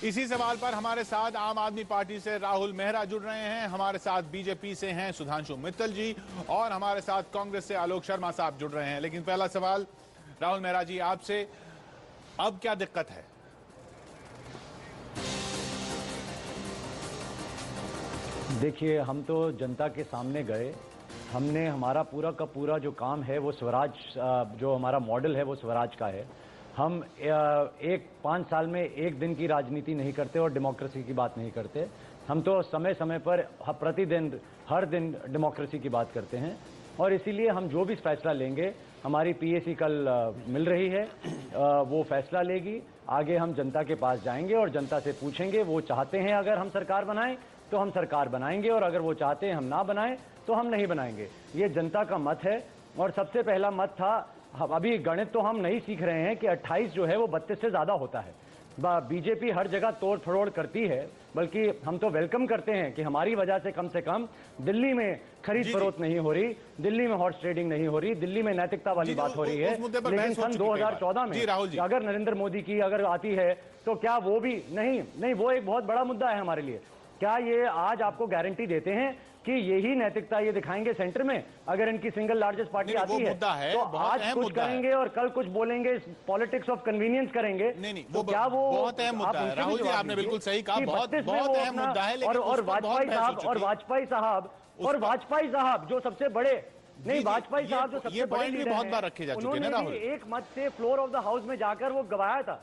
इसी सवाल पर हमारे साथ आम आदमी पार्टी से राहुल मेहरा जुड़ रहे हैं, हमारे साथ बीजेपी से हैं सुधांशु मित्तल जी और हमारे साथ कांग्रेस से आलोक शर्मा साहब जुड़ रहे हैं। लेकिन पहला सवाल राहुल मेहरा जी आपसे, अब क्या दिक्कत है? देखिए, हम तो जनता के सामने गए, हमने हमारा पूरा का पूरा जो काम है वो स्वराज, जो हमारा मॉडल है वो स्वराज का है। हम 5 साल में एक दिन की राजनीति नहीं करते और डेमोक्रेसी की बात नहीं करते। हम तो समय समय पर प्रतिदिन हर दिन डेमोक्रेसी की बात करते हैं और इसीलिए हम जो भी फैसला लेंगे, हमारी पीएसी कल मिल रही है, वो फैसला लेगी। आगे हम जनता के पास जाएंगे और जनता से पूछेंगे, वो चाहते हैं अगर हम सरकार बनाएं तो हम सरकार बनाएंगे और अगर वो चाहते हैं हम ना बनाएं तो हम नहीं बनाएंगे। ये जनता का मत है और सबसे पहला मत था, अभी गणित तो हम नहीं सीख रहे हैं कि 28 जो है वो 32 से ज्यादा होता है। बीजेपी हर जगह तोड़ फरोड़ करती है, बल्कि हम तो वेलकम करते हैं कि हमारी वजह से कम दिल्ली में खरीद फरोख्त नहीं हो रही, दिल्ली में हॉर्स ट्रेडिंग नहीं हो रही, दिल्ली में नैतिकता वाली बात हो रही है। लेकिन सन 2014 में अगर नरेंद्र मोदी की अगर आती है तो क्या वो भी नहीं, वो एक बहुत बड़ा मुद्दा है हमारे लिए। क्या ये आज आपको गारंटी देते हैं कि यही नैतिकता ये दिखाएंगे सेंटर में? अगर इनकी सिंगल लार्जेस्ट पार्टी आती है तो आज कुछ करेंगे और कल कुछ बोलेंगे, पॉलिटिक्स ऑफ कन्वीनियंस करेंगे। नहीं, वो क्या वो बहुत अहम मुद्दा है राहुल जी, आपने बिल्कुल सही कहा, बहुत अहम मुद्दा है। और वाजपेयी साहब जो सबसे बड़े वाजपेयी साहब जो सबसे बड़े बहुत बार रखे जा चुके हैं राहुल, एक मत से फ्लोर ऑफ द हाउस में जाकर वो गवाया था।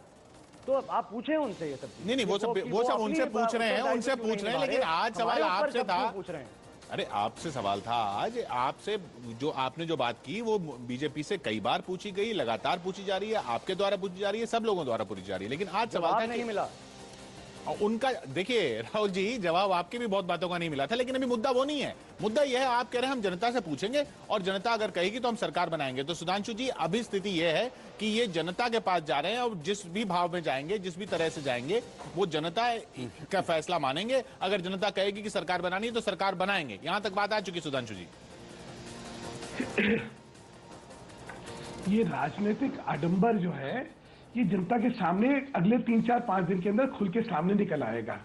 तो आप पूछे उनसे ये सब? नहीं, वो सब उनसे पूछ रहे हैं, लेकिन आज सवाल आपसे था। अरे आपसे सवाल था आज, आपसे आपने जो बात की वो बीजेपी से कई बार पूछी गई, लगातार पूछी जा रही है, आपके द्वारा पूछी जा रही है, सब लोगों द्वारा पूछी जा रही है, लेकिन आज सवाल नहीं मिला उनका। देखिए राहुल जी, जवाब आपकी भी बहुत बातों का नहीं मिला था, लेकिन अभी मुद्दा वो नहीं है। मुद्दा यह है, आप कह रहे हैं हम जनता से पूछेंगे और जनता अगर कहेगी तो हम सरकार बनाएंगे। तो सुधांशु जी, अभी स्थिति यह है कि ये जनता के पास जा रहे हैं और जिस भी भाव में जाएंगे, जिस भी तरह से जाएंगे, वो जनता का फैसला मानेंगे। अगर जनता कहेगी कि सरकार बनानी है तो सरकार बनाएंगे। यहां तक बात आ चुकी सुधांशु जी। ये राजनीतिक आडंबर जो है ये जनता के सामने अगले 3-4-5 दिन के अंदर खुल के सामने निकल आएगा।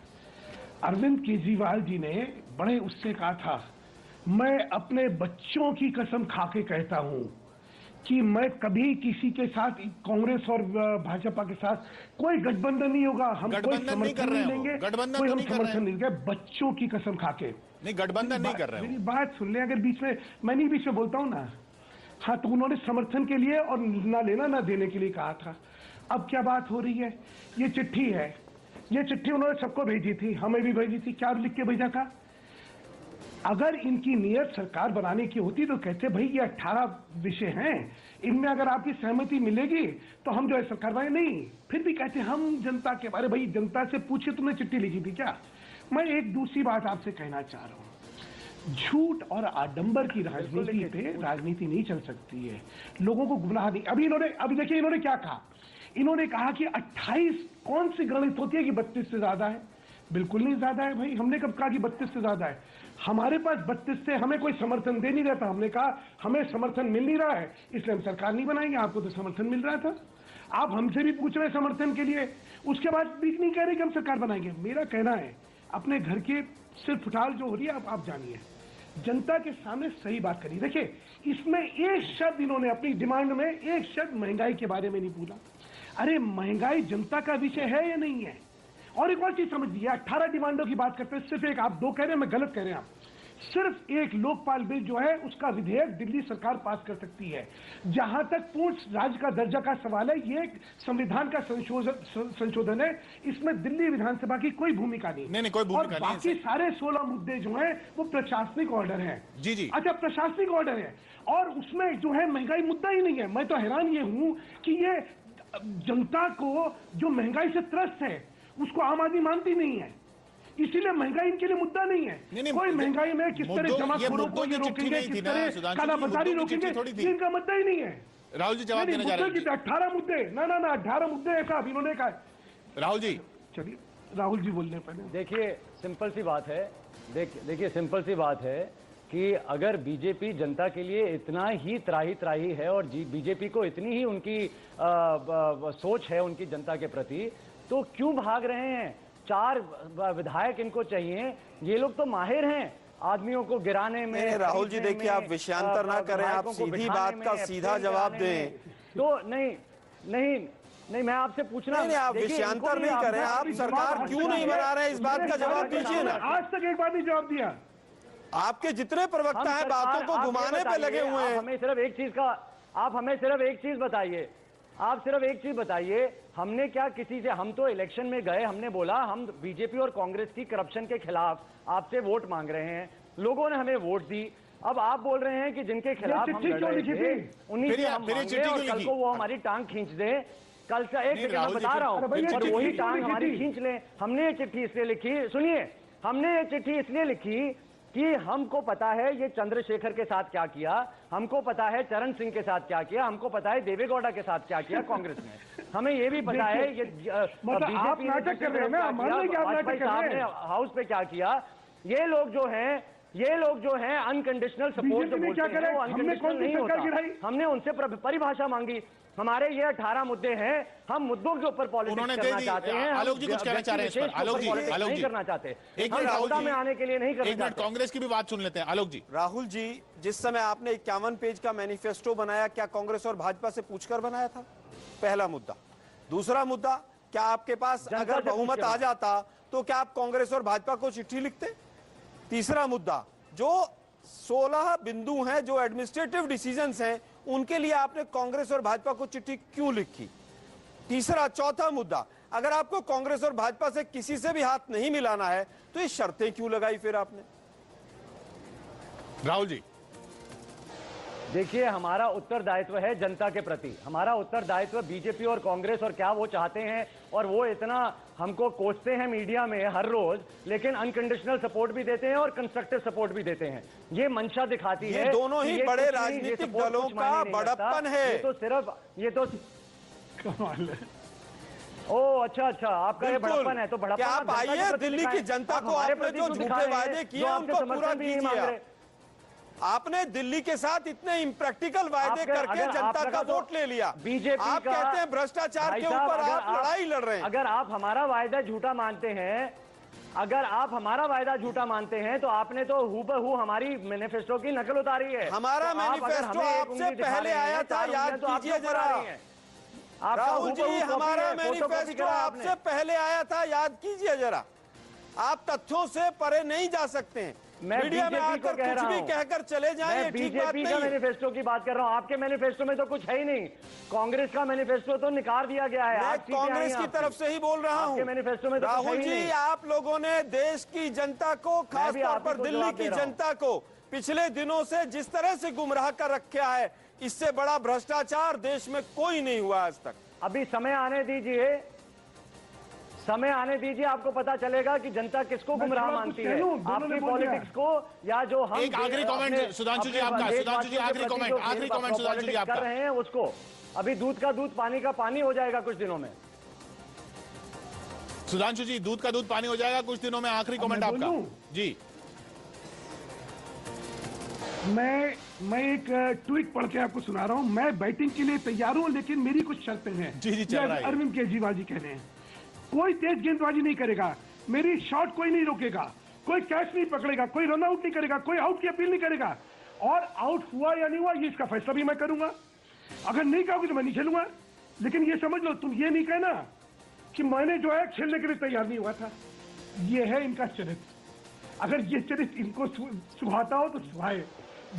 अरविंद केजरीवाल जी ने बड़े उससे कहा था, मैं अपने बच्चों की कसम खा के कहता हूं कि मैं कभी किसी के साथ, कांग्रेस और भाजपा के साथ कोई गठबंधन नहीं होगा, हम कोई समर्थन नहीं लेंगे, कोई हम समर्थन नहीं लेंगे, बच्चों की कसम खा के। नहीं, गठबंधन नहीं कर रहे हैं। मेरी बात सुन ले, अगर बीच में मैं नहीं बीच में बोलता हूं ना, हाँ, तो उन्होंने समर्थन के लिए और ना लेना ना देने के लिए कहा था। अब क्या बात हो रही है? ये चिट्ठी है, ये चिट्ठी उन्होंने सबको भेजी थी, हमें भी भेजी थी। क्या लिख के भेजा था? अगर इनकी नीयत सरकार बनाने की होती तो कहते भाई ये 18 विषय हैं, इनमें अगर आपकी सहमति मिलेगी तो हम जो है सरकार बनाए। नहीं, फिर भी कहते हम जनता के बारे, भाई जनता से पूछे तुमने चिट्ठी लिखी थी क्या? मैं एक दूसरी बात आपसे कहना चाह रहा हूं, झूठ और आडंबर की राजनीति पे राजनीति नहीं चल सकती है। लोगों को गुमराह नहीं। अभी देखिए इन्होंने क्या कहा। इन्होंने कहा कि 28 कौन सी गणित होती है कि 32 से ज्यादा है? बिल्कुल नहीं ज्यादा है भाई। हमने कब कहा कि 32 से ज्यादा है? हमारे पास 32 से हमें कोई समर्थन दे नहीं रहता। हमने कहा हमें समर्थन मिल नहीं रहा है इसलिए हम सरकार नहीं बनाएंगे। आपको तो समर्थन मिल रहा था, आप हमसे भी पूछ रहे समर्थन के लिए, उसके बाद भी नहीं कह रहे कि हम सरकार बनाएंगे। मेरा कहना है, अपने घर के सिर्फ उठाल जो हो रही है आप जानिए, जनता के सामने सही बात करिए। देखिए, इसमें एक शब्द इन्होंने अपनी डिमांड में, एक शब्द महंगाई के बारे में नहीं बोला। अरे महंगाई जनता का विषय है या नहीं है? और एक और चीज समझिए, 18 डिमांडों की बात करते हैं, सिर्फ एक, आप 2 कह रहे हैं, मैं गलत कह रहे हैं आप। सिर्फ एक लोकपाल बिल जो है उसका विधेयक दिल्ली सरकार पास कर सकती है। जहां तक पूर्ण राज्य का दर्जा का सवाल है, ये संविधान का संशोधन है, इसमें दिल्ली विधानसभा की कोई भूमिका नहीं, कोई भूमिका नहीं। बाकी सारे 16 मुद्दे जो हैं वो प्रशासनिक ऑर्डर है। जी। अच्छा, प्रशासनिक ऑर्डर है और उसमें जो है महंगाई मुद्दा ही नहीं है। मैं तो हैरान ये हूं कि ये जनता को जो महंगाई से त्रस्त है उसको आम आदमी मानती नहीं है, इसीलिए महंगाई इनके लिए मुद्दा नहीं है। कोई महंगाई में किस तरह जमाखोरों को ये रोकेंगे, किस तरह कालाबाजारी रोकेंगे, इनका मुद्दा ही नहीं है। राहुल जी जवाब देना चाह रहे हैं। 18 मुद्दे ना 18 मुद्दे है साहब, इन्होंने कहा। राहुल जी चलिए, राहुल जी बोलने पहले। देखिए सिंपल सी बात है, देखिए सिंपल सी बात है कि अगर बीजेपी जनता के लिए इतना ही त्राही है और बीजेपी को इतनी ही उनकी सोच है उनकी जनता के प्रति, तो क्यों भाग रहे हैं? 4 विधायक इनको चाहिए, ये लोग तो माहिर हैं आदमियों को गिराने में। राहुल जी देखिए, आप विषयांतर ना करें, आप सीधी बात का सीधा जवाब दें। तो नहीं, मैं आपसे पूछना, नहीं, आप विषयांतर नहीं करें, आप सरकार क्यों नहीं बना रहे इस बात का जवाब दीजिए ना। आज तक एक बार नहीं जवाब दिया। आपके जितने प्रवक्ता हैं बातों को घुमाने पे लगे हुए हैं। हमें सिर्फ एक चीज बताइए, आप सिर्फ एक चीज बताइए, हमने क्या किसी से, हम तो इलेक्शन में गए, हमने बोला हम बीजेपी और कांग्रेस की करप्शन के खिलाफ आपसे वोट मांग रहे हैं, लोगों ने हमें वोट दी। अब आप बोल रहे हैं कि जिनके खिलाफ हम लड़ रहे थे उन्हीं से हम मांगे और कल को वो हमारी टांग खींच दे। कल से एक सेकंड मैं बता रहा हूं, और वही टांग हमारी खींच ले। हमने ये चिट्ठी इसलिए लिखी, सुनिए, हमने ये चिट्ठी इसलिए लिखी कि हमको पता है ये चंद्रशेखर के साथ क्या किया, हमको पता है चरण सिंह के साथ क्या किया, हमको पता है देवेगौड़ा के साथ क्या किया कांग्रेस ने, हमें ये भी पता है ये बीजेपी नाटक कर रहे हैं ना, वाजपेयी साहब ने हाउस पे क्या किया। ये लोग जो हैं अनकंडीशनल सपोर्ट जो बोलते हैं वो अनकंडीशनल नहीं होता। हमने उनसे परिभाषा मांगी, हमारे ये 18 मुद्दे हैं, हम मुद्दों के ऊपर पॉलिटिक्स करना चाहते हैं। आलोक जी कुछ कहना चाह रहे हैं इस पर। आलोक जी नहीं करना चाहते, एक हम मिनट सत्ता में आने के लिए नहीं करना चाहते। कांग्रेस की भी बात सुन लेते हैं। आलोक जी, राहुल जी, जिस समय आपने 51 पेज का मैनिफेस्टो बनाया, क्या कांग्रेस और भाजपा से पूछकर बनाया था? पहला मुद्दा। दूसरा मुद्दा, क्या आपके पास अगर बहुमत आ जाता तो क्या आप कांग्रेस और भाजपा को चिट्ठी लिखते? तीसरा मुद्दा, जो 16 बिंदु हैं, जो एडमिनिस्ट्रेटिव डिसीजंस हैं, उनके लिए आपने कांग्रेस और भाजपा को चिट्ठी क्यों लिखी? तीसरा, चौथा मुद्दा, अगर आपको कांग्रेस और भाजपा से किसी से भी हाथ नहीं मिलाना है तो ये शर्तें क्यों लगाई फिर आपने? राहुल जी देखिए, हमारा उत्तरदायित्व है जनता के प्रति, हमारा उत्तरदायित्व बीजेपी और कांग्रेस और क्या वो चाहते हैं, और वो इतना हमको कोसते हैं मीडिया में हर रोज, लेकिन अनकंडीशनल सपोर्ट भी देते हैं और कंस्ट्रक्टिव सपोर्ट भी देते हैं। ये मंशा दिखाती है, ये दोनों ही बड़े राजनीतिक दलों का बड़प्पन है। ये तो सिर्फ ओ अच्छा, आपका ये बड़प्पन है, तो बड़प्पन क्या आप आइए दिल्ली की जनता को आपने जो झूठे वादे किए उनको पूरा कीजिए। आपने दिल्ली के साथ इतने इम्प्रैक्टिकल वायदे करके जनता का वोट ले लिया। बीजेपी आप कहते हैं भ्रष्टाचार के ऊपर आप लड़ाई लड़ रहे हैं। अगर आप हमारा वायदा झूठा मानते हैं, तो आपने तो हूबहू हमारी मैनिफेस्टो की नकल उतारी है। हमारा मैनिफेस्टो आपसे पहले आया था, याद कीजिए जरा। राहुल जी, हमारा मैनिफेस्टो आपसे पहले आया था, याद कीजिए जरा। आप तथ्यों से परे नहीं जा सकते हैं। मीडिया में आकर कुछ भी कहकर चले जाएं, ठीक बात नहीं है। मैनिफेस्टो की बात कर रहा हूं, आपके मैनिफेस्टो में तो कुछ है ही नहीं। कांग्रेस का मैनिफेस्टो तो निकाल दिया गया है। मैं कांग्रेस की तरफ से ही बोल रहा हूं। मैनिफेस्टो में तो राहुल जी, आप लोगों ने देश की जनता को, खासतौर पर दिल्ली की जनता को पिछले दिनों से जिस तरह से गुमराह कर रखा है, इससे बड़ा भ्रष्टाचार देश में कोई नहीं हुआ आज तक। अभी समय आने दीजिए, आपको पता चलेगा कि जनता किसको गुमराह मानती है, आपकी पॉलिटिक्स को, या जो हम एक आखिरी कमेंट सुधांशु जी आपका, सुधांशु जी आखिरी कमेंट सुधांशु जी आपका कर रहे हैं उसको। अभी दूध का दूध पानी का पानी हो जाएगा कुछ दिनों में। सुधांशु जी, दूध का दूध पानी हो जाएगा कुछ दिनों में। आखिरी कमेंट आपका जी। मैं एक ट्वीट पढ़ के आपको सुना रहा हूं। मैं बैटिंग के लिए तैयार हूं, लेकिन मेरी कुछ शर्तें हैं। जी चल रहा है। अरविंद केजरीवाल जी कह रहे हैं, कोई तेज गेंदबाजी नहीं करेगा, मेरी शॉट कोई नहीं रोकेगा, कोई कैच नहीं पकड़ेगा, कोई रन आउट नहीं करेगा, कोई आउट की अपील नहीं करेगा, और आउट हुआ या नहीं हुआ ये इसका फैसला भी मैं करूंगा। अगर नहीं कहोगे तो मैं नहीं खेलूंगा। लेकिन ये समझ लो, तुम ये नहीं कहना कि मैंने जो है खेलने के लिए तैयार नहीं हुआ था। ये है इनका चरित्र। अगर ये चरित्र इनको सुहाता हो तो सुहाए।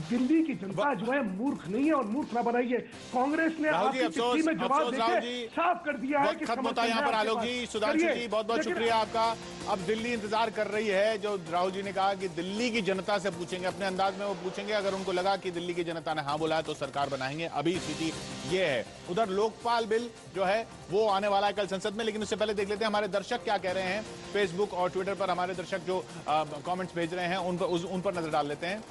दिल्ली की जनता जो है मूर्ख नहीं है, और मूर्ख ना बनाइए। कांग्रेस ने आपकी चिट्ठी में जवाब देके साफ कर दिया है कि खत्म होता है यहाँ पर। आलोक जी, सुधांशु जी, बहुत बहुत शुक्रिया आपका। अब दिल्ली इंतजार कर रही है। जो राहुल जी ने कहा कि दिल्ली की जनता से पूछेंगे, अपने अंदाज में वो पूछेंगे। अगर उनको लगा कि दिल्ली की जनता ने हाँ बोला है तो सरकार बनाएंगे। अभी स्थिति ये है। उधर लोकपाल बिल जो है वो आने वाला है कल संसद में, लेकिन उससे पहले देख लेते हैं हमारे दर्शक क्या कह रहे हैं। फेसबुक और ट्विटर पर हमारे दर्शक जो कमेंट्स भेज रहे हैं उन पर नजर डाल लेते हैं।